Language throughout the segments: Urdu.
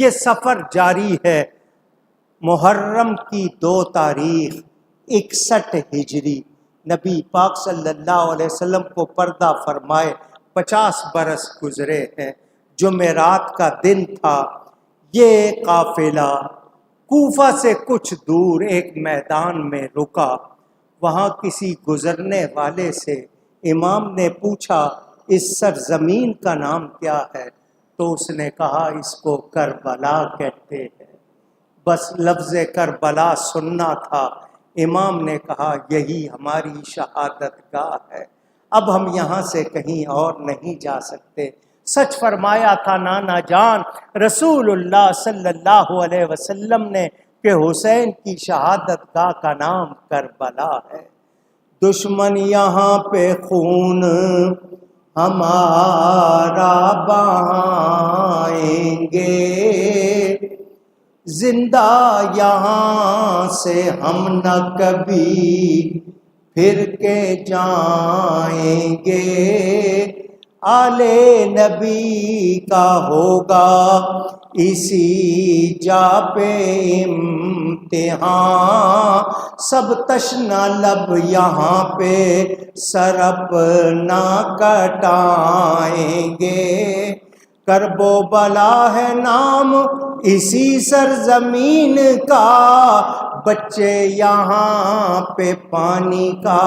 یہ سفر جاری ہے۔ محرم کی 2 تاریخ 61 ہجری، نبی پاک صلی اللہ علیہ وسلم کو پردہ فرمائے 50 برس گزرے ہیں۔ جمعرات کا دن تھا۔ یہ قافلہ کوفہ سے کچھ دور ایک میدان میں رکا۔ وہاں کسی گزرنے والے سے امام نے پوچھا اس سرزمین کا نام کیا ہے؟ تو اس نے کہا اس کو کربلا کہتے ہیں۔ بس لفظ کربلا سننا تھا۔ امام نے کہا یہی ہماری شہادت گاہ ہے، اب ہم یہاں سے کہیں اور نہیں جا سکتے۔ سچ فرمایا تھا نانا جان رسول اللہ صلی اللہ علیہ وسلم نے کہ حسین کی شہادت گاہ کا نام کربلا ہے۔ دشمن یہاں پہ خون ہمارا بہائیں گے، زندہ یہاں سے ہم نہ کبھی پھر کے جائیں گے۔ آل نبی کا ہوگا اسی جا پہ امتحان، سب تشنہ لب یہاں پہ سر نہ کٹائیں گے۔ کرب و بلا ہے نام اسی سرزمین کا، بچے یہاں پہ پانی کا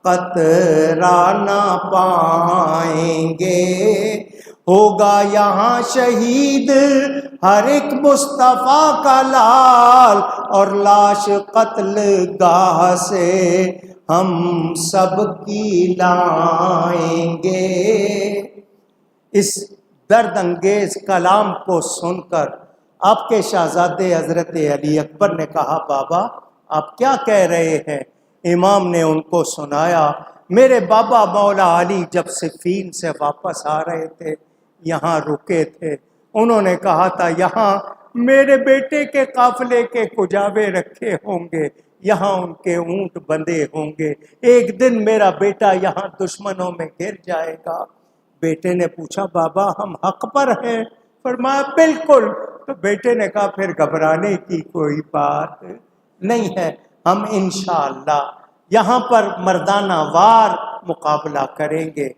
قطرہ نہ پائیں گے۔ ہوگا یہاں شہید ہر ایک مصطفیٰ کا لال، اور لاش قتل گاہ سے ہم سب کی لائیں گے۔ اس درد انگیز کلام کو سن کر آپ کے شہزادے حضرت علی اکبر نے کہا بابا آپ کیا کہہ رہے ہیں؟ امام نے ان کو سنایا میرے بابا مولا علی جب صفین سے واپس آ رہے تھے یہاں رکے تھے، انہوں نے کہا تھا یہاں میرے بیٹے کے قافلے کے کجاوے رکھے ہوں گے، یہاں ان کے اونٹ بندھے ہوں گے، ایک دن میرا بیٹا یہاں دشمنوں میں گر جائے گا۔ بیٹے نے پوچھا بابا ہم حق پر ہیں؟ فرمایا بالکل۔ تو بیٹے نے کہا پھر گھبرانے کی کوئی بات نہیں ہے، ہم انشاءاللہ یہاں پر مردانہ وار مقابلہ کریں گے۔